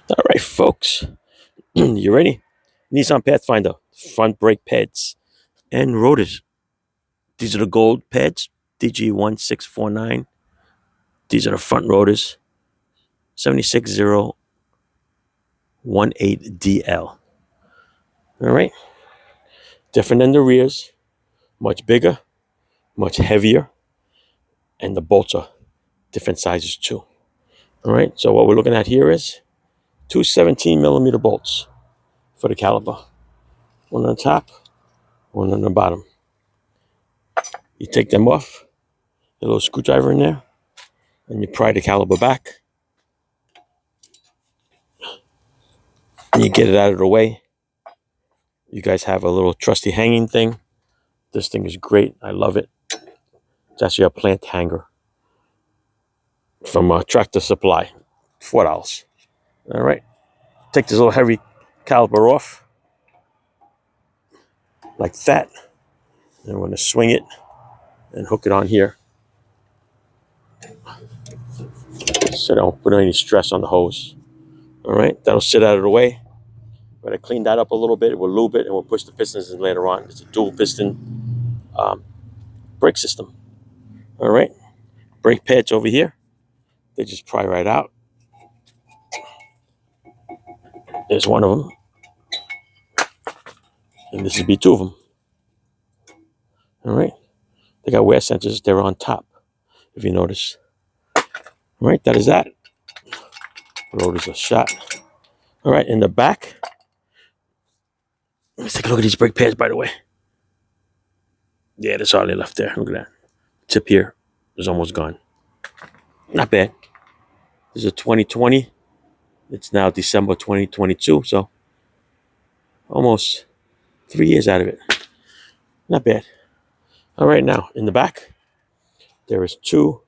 All right, folks, you ready? Nissan Pathfinder, front brake pads and rotors. These are the gold pads, DG1649. These are the front rotors, 76018DL. All right, different than the rears, much bigger, much heavier, and the bolts are different sizes too. All right, so what we're looking at here is two 17 millimeter bolts for the caliper. One on the top, one on the bottom. You take them off, a little screwdriver in there, and you pry the caliper back, and you get it out of the way. You guys have a little trusty hanging thing. This thing is great. I love it. It's actually a plant hanger from Tractor Supply, $4. All right. Take this little heavy caliper off, like that. And we're going to swing it and hook it on here, so don't put any stress on the hose. All right. That'll sit out of the way. We're going to clean that up a little bit. We'll lube it and we'll push the pistons in later on. It's a dual piston brake system. All right. Brake pads over here. They just pry right out. There's one of them. And this would be two of them. All right. They got wear sensors. They're on top, if you notice. All right. That is that. Rotors are shot. All right. In the back. Let's take a look at these brake pads, by the way. Yeah, there's hardly left there. Look at that. Tip here is almost gone. Not bad. This is a 2020. It's now December 2022. So almost 3 years out of it. Not bad. All right, now in the back, there is two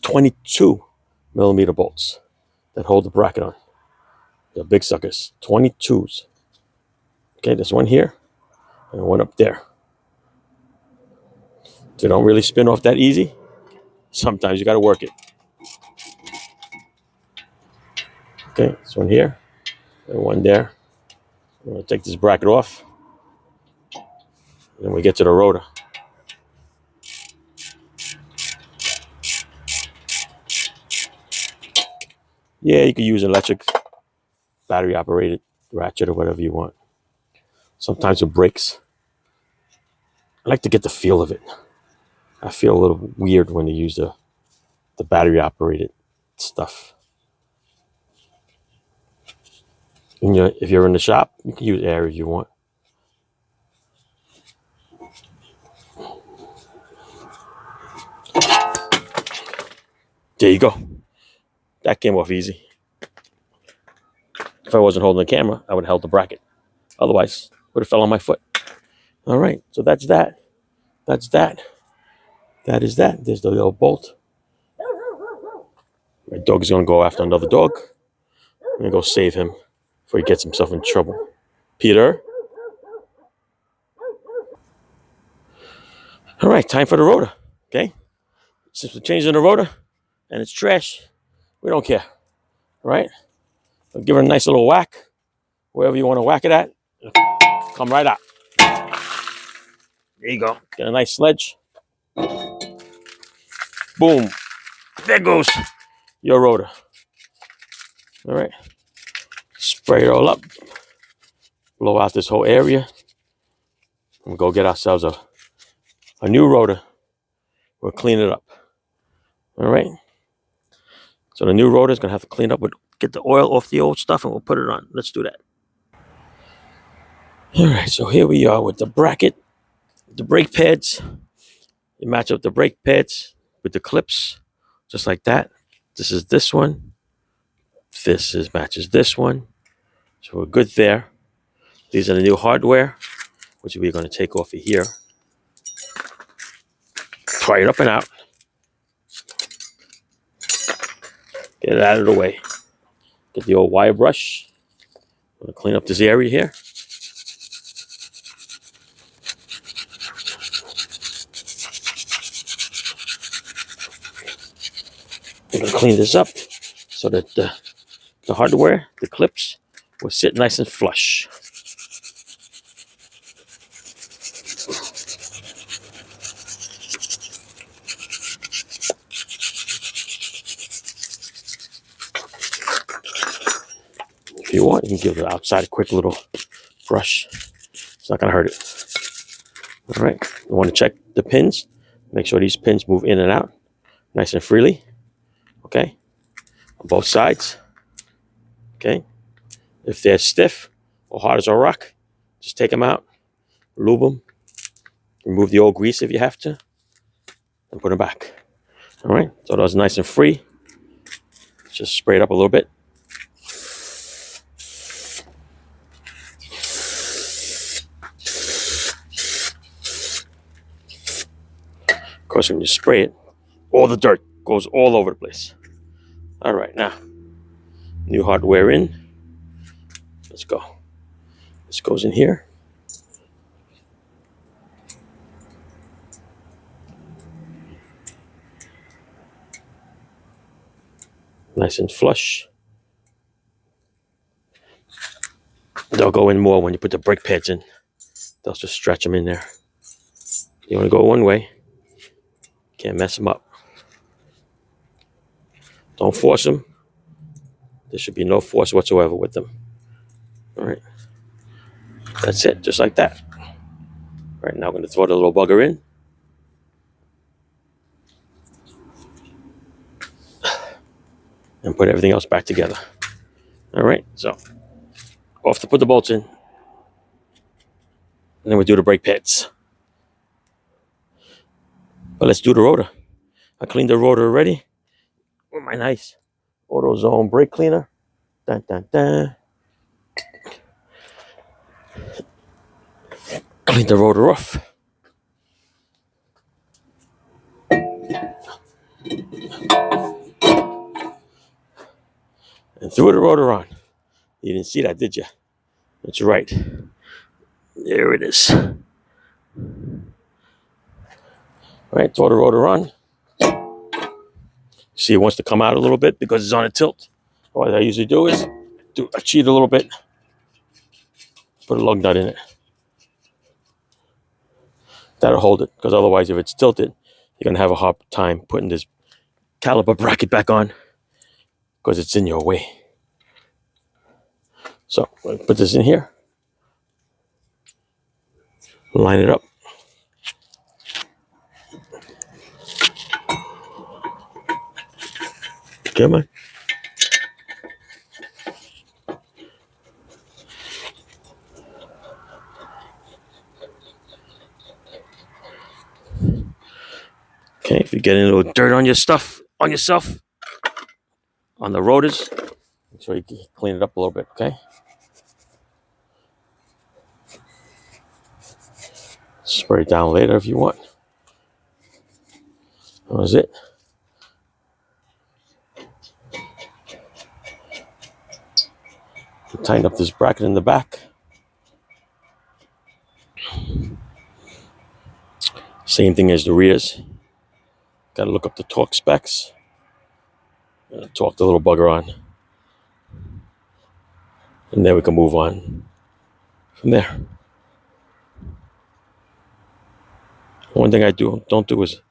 22 millimeter bolts that hold the bracket on. They're big suckers, 22s. Okay, there's one here and one up there. They don't really spin off that easy. Sometimes you got to work it. Okay, this one here and one there. I'm going to take this bracket off. And then we get to the rotor. Yeah, you could use electric, battery operated ratchet or whatever you want. Sometimes it breaks. I like to get the feel of it. I feel a little weird when you use the battery operated stuff. And if you're in the shop, you can use air if you want. There you go. That came off easy. If I wasn't holding the camera, I would have held the bracket. Otherwise, would have fell on my foot. All right, so that's that. That's that. That is that. There's the little bolt. My dog is going to go after another dog. I'm going to go save him before he gets himself in trouble. Peter. All right, time for the rotor. Okay? Since we're changing the rotor and it's trash, we don't care. All right? I'll give it a nice little whack. Wherever you want to whack it at, it'll come right out. There you go. Get a nice sledge. Boom. There goes your rotor. All right. Spray it all up. Blow out this whole area. We'll go get ourselves a new rotor. We'll clean it up. All right. So the new rotor is going to have to clean up. We'll get the oil off the old stuff and we'll put it on. Let's do that. All right. So here we are with the bracket, the brake pads. You match up the brake pads with the clips, just like that. This is this one. This matches this one. So we're good there. These are the new hardware, which we're going to take off of here. Pry it up and out. Get it out of the way. Get the old wire brush. I'm going to clean up this area here. I'm going to clean this up so that the the hardware, the clips, will sit nice and flush. If you want, you can give the outside a quick little brush. It's not going to hurt it. All right. You want to check the pins. Make sure these pins move in and out nice and freely. Okay. On both sides. Okay. If they're stiff or hard as a rock, just take them out, lube them, remove the old grease if you have to, and put them back. All right. So those are nice and free. Just spray it up a little bit. Of course, when you spray it, all the dirt goes all over the place. All right, now, new hardware in. Let's go. This goes in here. Nice and flush. They'll go in more when you put the brake pads in. They'll just stretch them in there. You want to go one way. Can't mess them up. Don't force them. There should be no force whatsoever with them. All right. That's it, just like that. All right, now I'm going to throw the little bugger in. And put everything else back together. All right, so off to put the bolts in. And then we do the brake pads. But let's do the rotor. I cleaned the rotor already with my nice AutoZone brake cleaner. Dun, dun, dun. Clean the rotor off. And threw the rotor on. You didn't see that, did you? That's right. There it is. All right, throw the rotor on. See, it wants to come out a little bit because it's on a tilt. What I usually do is I cheat a little bit. Put a lug nut in it. That'll hold it, because otherwise if it's tilted, you're going to have a hard time putting this caliper bracket back on because it's in your way. So put this in here. Line it up. Come on. Okay, if you get any little dirt on your stuff, on yourself, on the rotors, make sure you clean it up a little bit, okay? Spray it down later if you want. That was it. Tighten up this bracket in the back. Same thing as the rears. Got to look up the torque specs. Torque the little bugger on. And then we can move on from there. One thing I don't do is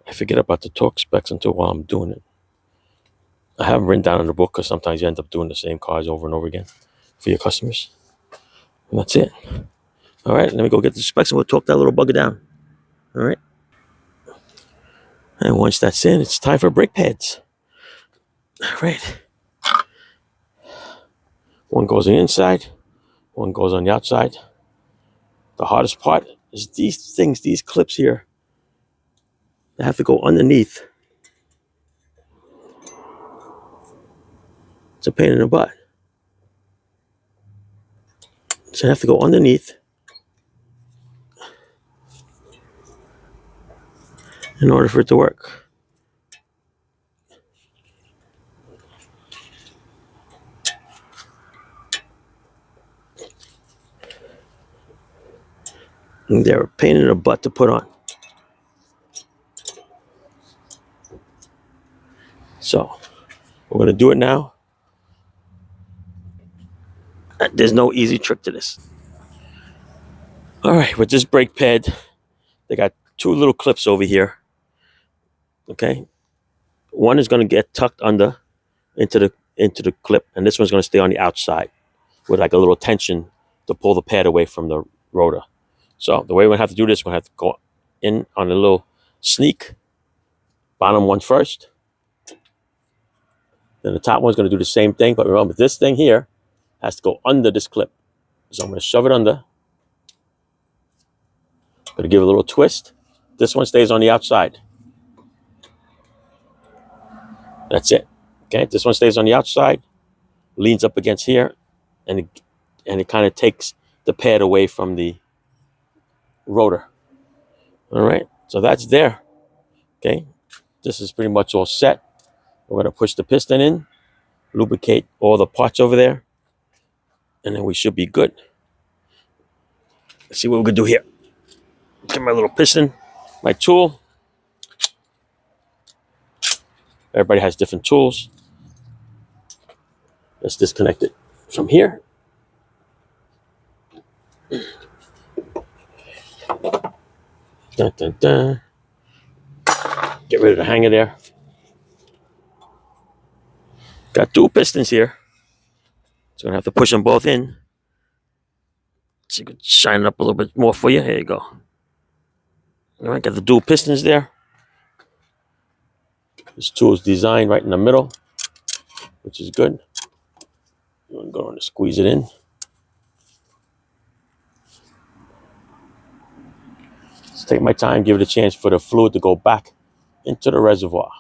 I forget about the torque specs until while I'm doing it. I have them written down in the book because sometimes you end up doing the same cars over and over again for your customers. And that's it. All right, let me go get the specs and we'll torque that little bugger down. All right. And once that's in, it's time for brake pads. All right. One goes on the inside, one goes on the outside. The hardest part is these things, these clips here. They have to go underneath. It's a pain in the butt. So I have to go underneath in order for it to work. And they're a pain in the butt to put on. So we're going to do it now. There's no easy trick to this. All right, with this brake pad, they got two little clips over here. Okay, one is going to get tucked under into the clip, and this one's going to stay on the outside with like a little tension to pull the pad away from the rotor. So the way we're going to have to do this, we're going to have to go in on a little sneak. Bottom one first. Then the top one's going to do the same thing, but remember, this thing here has to go under this clip. So I'm going to shove it under. Going to give it a little twist. This one stays on the outside. That's it. Okay, this one stays on the outside, leans up against here, and it kind of takes the pad away from the rotor. All right, so that's there. Okay, this is pretty much all set. We're going to push the piston in, lubricate all the parts over there, and then we should be good. Let's see what we can do here. Get my little piston, my tool. Everybody has different tools. Let's disconnect it from here. Dun, dun, dun. Get rid of the hanger there. Got two pistons here. So I'm going to have to push them both in. So you can shine it up a little bit more for you. Here you go. All right, got the dual pistons there. This tool is designed right in the middle, which is good. I'm going to squeeze it in. Let's take my time, give it a chance for the fluid to go back into the reservoir.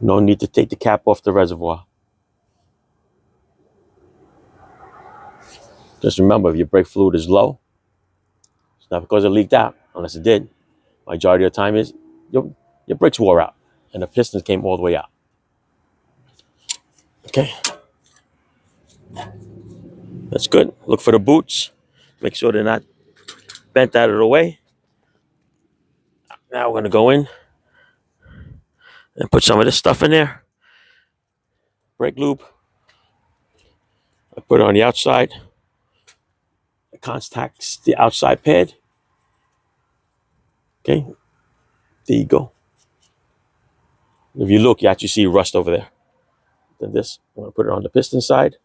No need to take the cap off the reservoir. Just remember, if your brake fluid is low, it's not because it leaked out, unless it did. Majority of the time is your brakes wore out and the pistons came all the way out. Okay. That's good. Look for the boots. Make sure they're not bent out of the way. Now we're going to go in and put some of this stuff in there. Brake lube. I put it on the outside. It contacts the outside pad. Okay. There you go. If you look, you actually see rust over there. Then this, I'm going to put it on the piston side.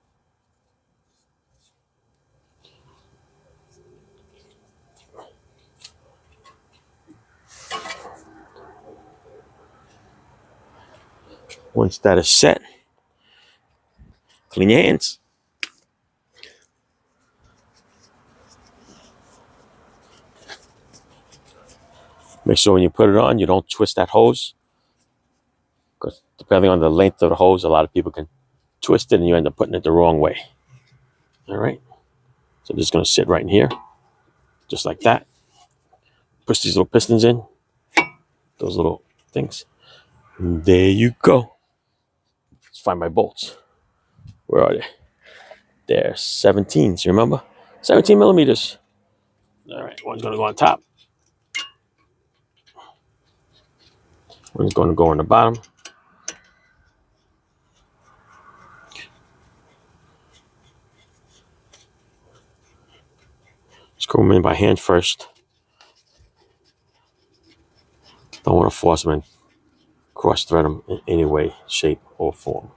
Once that is set, clean your hands. Make sure when you put it on, you don't twist that hose. Because depending on the length of the hose, a lot of people can twist it and you end up putting it the wrong way. All right. So I'm just going to sit right in here, just like that. Push these little pistons in, those little things. And there you go. Let's find my bolts. Where are they? They're 17s, you remember? 17 millimeters. All right, one's going to go on top. One's going to go on the bottom. Screw them in by hand first. Don't want to force them in. Cross thread them in any way, shape, or form.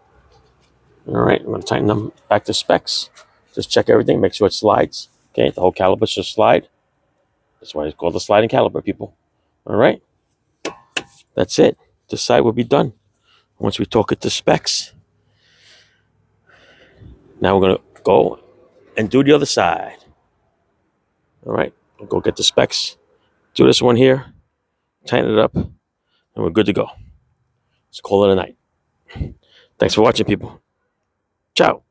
All right, I'm going to tighten them back to specs. Just check everything, make sure it slides. Okay, the whole caliper should slide. That's why it's called the sliding caliper, people. All right, that's it. This side will be done once we talk it to specs. Now we're going to go and do the other side. All right, we'll go get the specs. Do this one here, tighten it up, and we're good to go. Let's call it a night. Thanks for watching, people. Ciao.